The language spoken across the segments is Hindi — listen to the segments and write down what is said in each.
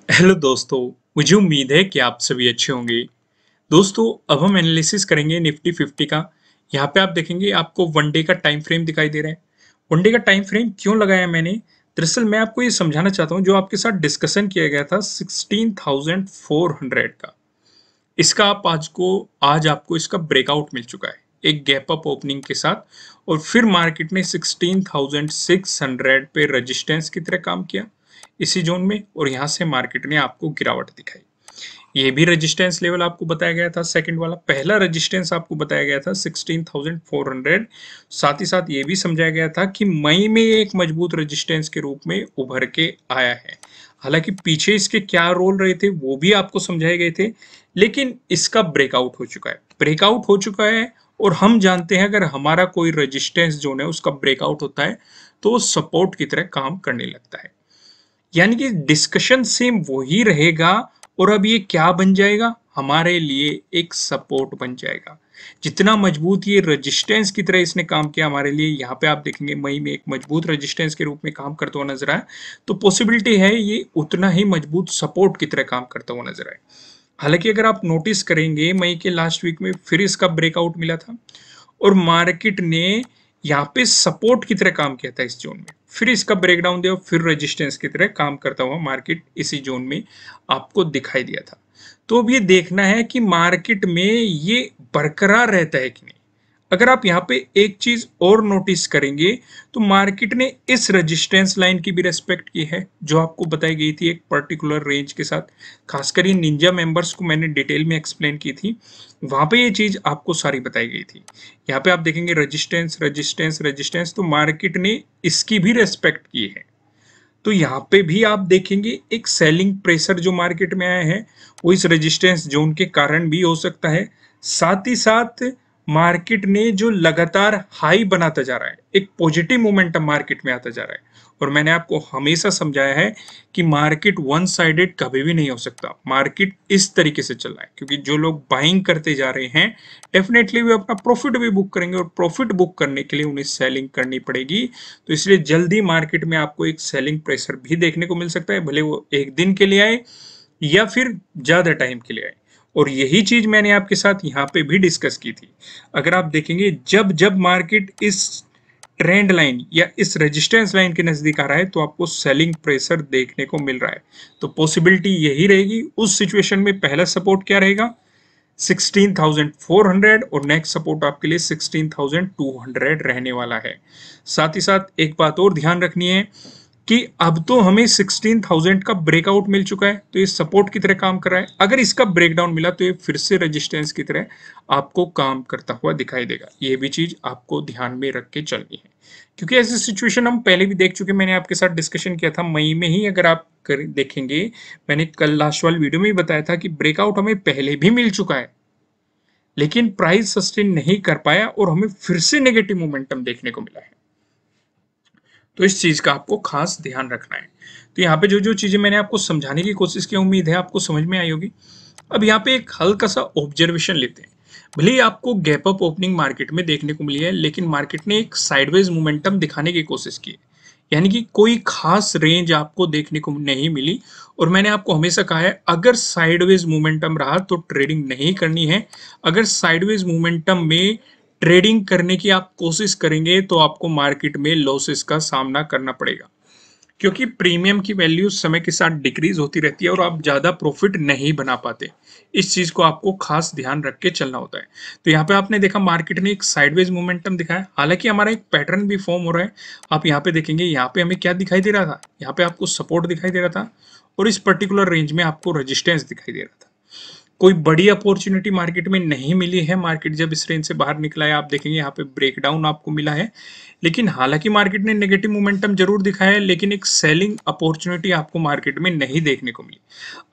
हेलो दोस्तों। मुझे उम्मीद है कि आप सभी अच्छे होंगे। दोस्तों, अब हम एनालिसिस करेंगे निफ्टी 50 का। यहाँ पे आप देखेंगे आपको वन डे का टाइम फ्रेम दिखाई दे रहा है। वन डे का टाइम फ्रेम क्यों लगाया मैंने? दरअसल मैं आपको ये समझाना चाहता हूँ, जो आपके साथ डिस्कशन किया गया था 16,400 का, इसका आज आपको इसका ब्रेकआउट मिल चुका है एक गैप अप ओपनिंग के साथ। और फिर मार्केट ने 16,600 पे रेजिस्टेंस की तरह काम किया इसी जोन में, और यहाँ से मार्केट ने आपको गिरावट दिखाई। ये भी रेजिस्टेंस लेवल आपको बताया गया था, सेकंड वाला। पहला रेजिस्टेंस आपको बताया गया था 16,400। साथ ही साथ ये भी समझाया गया था कि मई में एक मजबूत रेजिस्टेंस के रूप में उभर के आया है। हालांकि पीछे इसके क्या रोल रहे थे वो भी आपको समझाए गए थे, लेकिन इसका ब्रेकआउट हो चुका है। ब्रेकआउट हो चुका है और हम जानते हैं अगर हमारा कोई रेजिस्टेंस जोन है उसका ब्रेकआउट होता है तो सपोर्ट की तरह काम करने लगता है। यानी कि डिस्कशन सेम वही रहेगा, और अब ये क्या बन जाएगा? हमारे लिए एक सपोर्ट बन जाएगा। जितना मजबूत ये रेजिस्टेंस की तरह इसने काम किया हमारे लिए, यहाँ पे आप देखेंगे मई में एक मजबूत रेजिस्टेंस के रूप में काम करता हुआ नजर आया, तो पॉसिबिलिटी है ये उतना ही मजबूत सपोर्ट की तरह काम करता हुआ नजर आए। हालांकि अगर आप नोटिस करेंगे मई के लास्ट वीक में फिर इसका ब्रेकआउट मिला था और मार्केट ने यहाँ पे सपोर्ट की तरह काम किया था इस जोन में, फिर इसका ब्रेकडाउन दिया, फिर रेजिस्टेंस की तरह काम करता हुआ मार्केट इसी जोन में आपको दिखाई दिया था। तो अब ये देखना है कि मार्केट में ये बरकरार रहता है कि नहीं। अगर आप यहाँ पे एक चीज और नोटिस करेंगे तो मार्केट ने इस रेजिस्टेंस लाइन की भी रेस्पेक्ट की है जो आपको बताई गई थी एक पर्टिकुलर रेंज के साथ। खासकर ये निंजा मेंबर्स को मैंने डिटेल में एक्सप्लेन की थी, वहां पे ये चीज आपको सारी बताई गई थी। यहाँ पे आप देखेंगे रेजिस्टेंस रेजिस्टेंस रेजिस्टेंस, तो मार्केट ने इसकी भी रेस्पेक्ट की है। तो यहाँ पे भी आप देखेंगे एक सेलिंग प्रेशर जो मार्केट में आया है वो इस रेजिस्टेंस जोन के कारण भी हो सकता है। साथ ही साथ मार्केट ने जो लगातार हाई बनाता जा रहा है, एक पॉजिटिव मोमेंटम मार्केट में आता जा रहा है। और मैंने आपको हमेशा समझाया है कि मार्केट वन साइडेड कभी भी नहीं हो सकता। मार्केट इस तरीके से चल रहा है क्योंकि जो लोग बाइंग करते जा रहे हैं डेफिनेटली वे अपना प्रॉफिट भी बुक करेंगे, और प्रॉफिट बुक करने के लिए उन्हें सेलिंग करनी पड़ेगी। तो इसलिए जल्दी मार्केट में आपको एक सेलिंग प्रेशर भी देखने को मिल सकता है, भले वो एक दिन के लिए आए या फिर ज्यादा टाइम के लिए आए। और यही चीज मैंने आपके साथ यहाँ पे भी डिस्कस की थी। अगर आप देखेंगे जब जब मार्केट इस ट्रेंड लाइन या इस रेजिस्टेंस लाइन के नजदीक आ रहा है तो आपको सेलिंग प्रेशर देखने को मिल रहा है। तो पॉसिबिलिटी यही रहेगी उस सिचुएशन में पहला सपोर्ट क्या रहेगा? 16,400, और नेक्स्ट सपोर्ट आपके लिए 16,200 रहने वाला है। साथ ही साथ एक बात और ध्यान रखनी है कि अब तो हमें 16,000 का ब्रेकआउट मिल चुका है, तो ये सपोर्ट की तरह काम कर रहा है। अगर इसका ब्रेकडाउन मिला तो ये फिर से रेजिस्टेंस की तरह आपको काम करता हुआ दिखाई देगा। ये भी चीज आपको ध्यान में रख के चलनी है, क्योंकि ऐसी सिचुएशन हम पहले भी देख चुके। मैंने आपके साथ डिस्कशन किया था मई में ही, अगर आप देखेंगे मैंने कल लास्ट वाली वीडियो में ही बताया था कि ब्रेकआउट हमें पहले भी मिल चुका है, लेकिन प्राइस सस्टेन नहीं कर पाया और हमें फिर से नेगेटिव मोमेंटम देखने को मिला है। तो इस चीज का आपको खास ध्यान रखना है। तो यहाँ पे जो जो चीजें मैंने आपको समझाने की कोशिश की, उम्मीद है आपको समझ में आई होगी। अब यहाँ पे एक हल्का सा ऑब्जर्वेशन लेते हैं। भले ही आपको गैप अप ओपनिंग मार्केट में देखने को मिली है, लेकिन मार्केट ने एक साइडवेज मोमेंटम दिखाने की कोशिश की है। यानी कि कोई खास रेंज आपको देखने को नहीं मिली। और मैंने आपको हमेशा कहा है अगर साइडवेज मोमेंटम रहा तो ट्रेडिंग नहीं करनी है। अगर साइडवेज मोमेंटम में ट्रेडिंग करने की आप कोशिश करेंगे तो आपको मार्केट में लॉसेस का सामना करना पड़ेगा, क्योंकि प्रीमियम की वैल्यू समय के साथ डिक्रीज होती रहती है और आप ज्यादा प्रॉफिट नहीं बना पाते। इस चीज को आपको खास ध्यान रख के चलना होता है। तो यहाँ पे आपने देखा मार्केट ने एक साइडवेज मोमेंटम दिखाया, हालांकि हमारा एक पैटर्न भी फॉर्म हो रहा है। आप यहाँ पे देखेंगे यहाँ पे हमें क्या दिखाई दे रहा था, यहाँ पे आपको सपोर्ट दिखाई दे रहा था और इस पर्टिकुलर रेंज में आपको रेजिस्टेंस दिखाई दे रहा था। कोई बड़ी अपॉर्चुनिटी मार्केट में नहीं मिली है। मार्केट जब इस रेंज से बाहर निकला है, आप देखेंगे यहाँ पे ब्रेकडाउन आपको मिला है। लेकिन हालांकि मार्केट ने नेगेटिव मोमेंटम जरूर दिखाया है, लेकिन एक सेलिंग अपॉर्चुनिटी आपको मार्केट में नहीं देखने को मिली।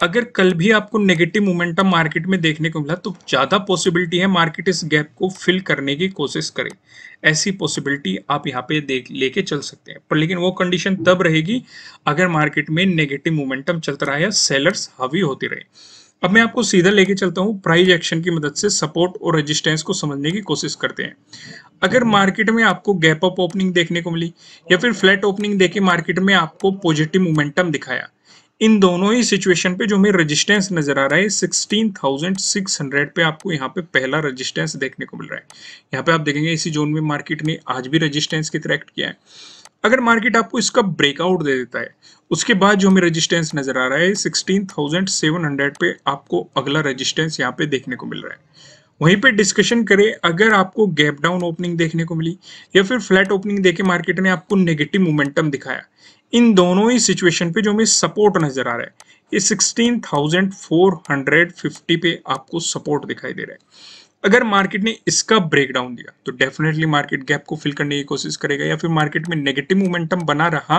अगर कल भी आपको नेगेटिव मोमेंटम मार्केट में देखने को मिला तो ज्यादा पॉसिबिलिटी है मार्केट इस गैप को फिल करने की कोशिश करे। ऐसी पॉसिबिलिटी आप यहाँ पे देख लेके चल सकते हैं, पर लेकिन वो कंडीशन तब रहेगी अगर मार्केट में नेगेटिव मोमेंटम चलता रहा या सेलर्स हावी होते रहे। अब मैं आपको सीधा लेके चलता हूं, प्राइस एक्शन की मदद से सपोर्ट और रेजिस्टेंस को समझने की कोशिश करते हैं। अगर मार्केट में आपको गैप अप ओपनिंग देखने को मिली या फिर फ्लैट ओपनिंग देके मार्केट में आपको पॉजिटिव मोमेंटम दिखाया, इन दोनों ही सिचुएशन पे जो हमें रेजिस्टेंस नजर आ रहा है 16,600 पे आपको यहाँ पे पहला रेजिस्टेंस देखने को मिल रहा है। यहाँ पे आप देखेंगे इसी जोन में मार्केट ने आज भी रेजिस्टेंस की तरह एक्ट किया है। अगर मार्केट आपको इसका ब्रेकआउट दे देता है, उसके बाद जो हमें रेजिस्टेंस नजर आ रहा है 16,700 पे आपको अगला रेजिस्टेंस यहाँ पे देखने को मिल रहा है। वहीं पे डिस्कशन करें, अगर आपको गैप डाउन ओपनिंग देखने को मिली या फिर फ्लैट ओपनिंग देके मार्केट ने आपको नेगेटिव मोमेंटम दिखाया, इन दोनों ही सिचुएशन पे जो हमें सपोर्ट नजर आ रहा है ये 16,450 पे आपको सपोर्ट दिखाई दे रहा है। अगर मार्केट ने इसका ब्रेकडाउन दिया तो डेफिनेटली मार्केट गैप को फिल करने की कोशिश करेगा, या फिर मार्केट में नेगेटिव मोमेंटम बना रहा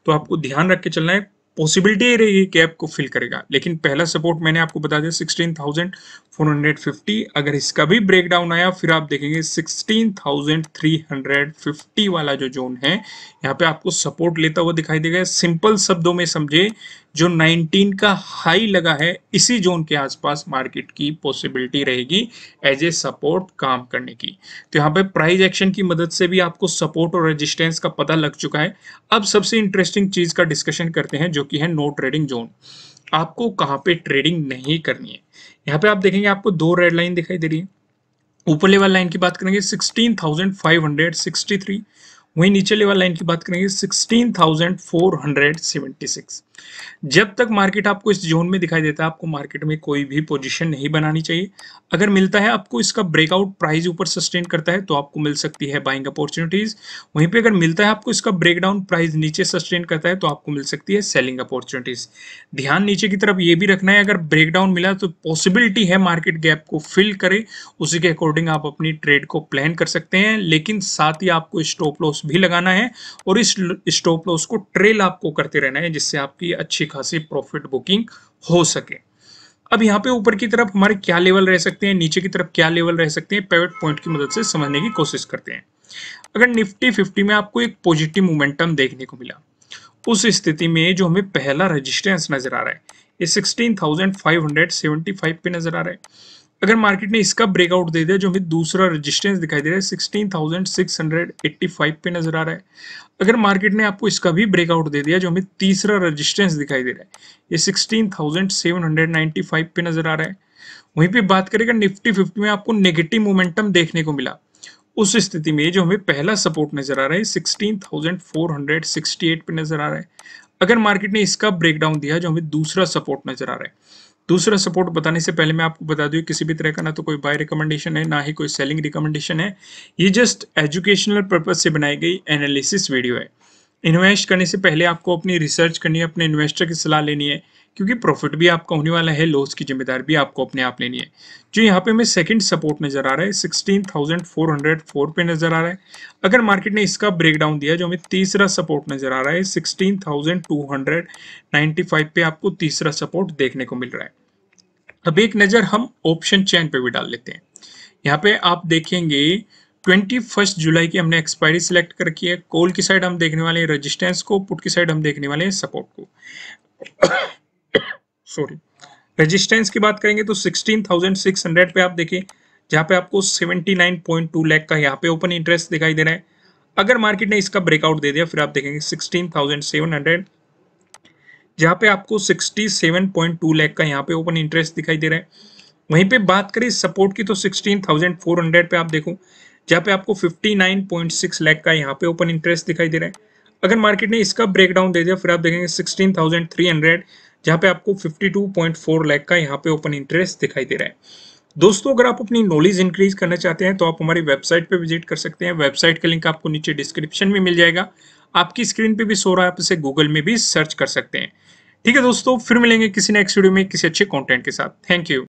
तो आपको ध्यान रख के चलना है, पॉसिबिलिटी ये रहेगी गैप को फिल करेगा। लेकिन पहला सपोर्ट मैंने आपको बता दिया 16,450। अगर इसका भी ब्रेकडाउन आया फिर आप देखेंगे 16,350 वाला जो जोन है यहाँ पे आपको सपोर्ट लेता हुआ दिखाई देगा। सिंपल शब्दों में समझे, जो 19 का हाई लगा है इसी जोन के आसपास मार्केट की पॉसिबिलिटी रहेगी एज ए सपोर्ट काम करने की। तो यहाँ पे प्राइस एक्शन की मदद से भी आपको सपोर्ट और रेजिस्टेंस का पता लग चुका है। अब सबसे इंटरेस्टिंग चीज का डिस्कशन करते हैं जो कि है नो ट्रेडिंग जोन। आपको कहाँ पे ट्रेडिंग नहीं करनी है। यहाँ पे आप देखेंगे आपको दो रेड लाइन दिखाई दे रही है। ऊपर लेवल लाइन की बात करेंगे 16,563, वहीं नीचे लेवल लाइन की बात करेंगे 16,476। जब तक मार्केट आपको इस जोन में दिखाई देता है आपको मार्केट में कोई भी पोजीशन नहीं बनानी चाहिए। अगर मिलता है आपको इसका ब्रेकआउट, प्राइस ऊपर सस्टेन करता है तो आपको मिल सकती है बाइंग अपॉर्चुनिटीज। वहीं पे अगर मिलता है आपको इसका ब्रेकडाउन, प्राइस नीचे सस्टेन करता है तो आपको मिल सकती है सेलिंग अपॉर्चुनिटीज। ध्यान नीचे की तरफ ये भी रखना है, अगर ब्रेकडाउन मिला तो पॉसिबिलिटी है मार्केट गैप को फिल करे, उसी के अकॉर्डिंग आप अपनी ट्रेड को प्लान कर सकते हैं। लेकिन साथ ही आपको स्टॉप लॉस भी लगाना है और इस स्टॉप लॉस को ट्रेल आपको करते रहना है जिससे आपकी अच्छी खासी प्रॉफिट बुकिंग हो सके। अब यहाँ पे ऊपर की तरफ हमारे क्या लेवल रह सकते हैं, नीचे की तरफ क्या लेवल रह सकते हैं, पिवट पॉइंट की मदद से समझने की कोशिश करते हैं। अगर निफ्टी 50 में आपको एक पॉजिटिव मोमेंटम देखने को मिला, उस स्थिति में जो हमें पहला रेजिस्टेंस नजर आ रहा है ये 16,575 पे नजर आ रहा है। अगर मार्केट ने इसका ब्रेकआउट दे दिया जो हमें दूसरा रेजिस्टेंस दिखाई दे रहा है 16,685 पे नजर आ रहा है। अगर मार्केट ने आपको इसका भी ब्रेकआउट दे दिया जो हमें तीसरा रेजिस्टेंस दिखाई दे रहा है ये 16,795 पे नजर आ रहा है। वहीं पे बात करें निफ्टी 50 में आपको नेगेटिव मोमेंटम देखने को मिला, उस स्थिति में जो हमें पहला सपोर्ट नजर आ रहा है 16,468 पे नजर आ रहा है। अगर मार्केट ने इसका ब्रेकडाउन दिया जो हमें दूसरा सपोर्ट नजर आ रहा है, दूसरा सपोर्ट बताने से पहले मैं आपको बता दूं किसी भी तरह का ना तो कोई बाय रिकमेंडेशन है ना ही कोई सेलिंग रिकमेंडेशन है, ये जस्ट एजुकेशनल पर्पज से बनाई गई एनालिसिस वीडियो है। इन्वेस्ट करने से पहले आपको अपनी रिसर्च करनी है, अपने इन्वेस्टर की सलाह लेनी है, क्योंकि प्रॉफिट भी आपका होने वाला है, लॉस की जिम्मेदारी भी आपको अपने आप लेनी है। जो यहाँ पे हमें सेकंड सपोर्ट नजर आ रहा है 16,404 पे नजर आ रहा है। अगर मार्केट ने इसका ब्रेकडाउन दिया जो हमें तीसरा सपोर्ट नजर आ रहा है 16,295 पे आपको तीसरा सपोर्ट देखने को मिल रहा है। अब एक नजर हम ऑप्शन चेन पे भी डाल लेते हैं। यहाँ पे आप देखेंगे 21 जुलाई की हमने एक्सपायरी सिलेक्ट कर रखी है। कॉल की साइड हम देखने वाले हैं रेजिस्टेंस को, पुट की साइड हम देखने वाले हैं सपोर्ट को। सॉरी, रेजिस्टेंस की बात करेंगे तो 16,600 पे आप देखें, जहां पे आपको 79.2 लाख का यहाँ पे ओपन इंटरेस्ट दिखाई दे रहा है। अगर मार्केट ने इसका ब्रेकआउट दे दिया फिर आप देखेंगे 16,700, जहां पे आपको 67.2 लाख का यहाँ पे ओपन इंटरेस्ट दिखाई दे रहा है। वहीं पे बात करें सपोर्ट की तो 16,400 पे आप देखो, जहां पे आपको 59.6 लाख का यहाँ पे ओपन इंटरेस्ट दिखाई दे रहा है। अगर मार्केट ने इसका ब्रेकडाउन दे दिया फिर आप देखेंगे 16,300, जहां पे आपको 52.4 लाख का यहाँ पे ओपन इंटरेस्ट दिखाई दे रहा है। दोस्तों, अगर आप अपनी नॉलेज इंक्रीज करना चाहते हैं तो आप हमारी वेबसाइट पे विजिट कर सकते हैं। वेबसाइट का लिंक आपको नीचे डिस्क्रिप्शन में मिल जाएगा, आपकी स्क्रीन पे भी शो रहा है, आप इसे गूगल में भी सर्च कर सकते हैं। ठीक है दोस्तों, फिर मिलेंगे किसी नेक्स्ट वीडियो में किसी अच्छे कंटेंट के साथ। Thank you.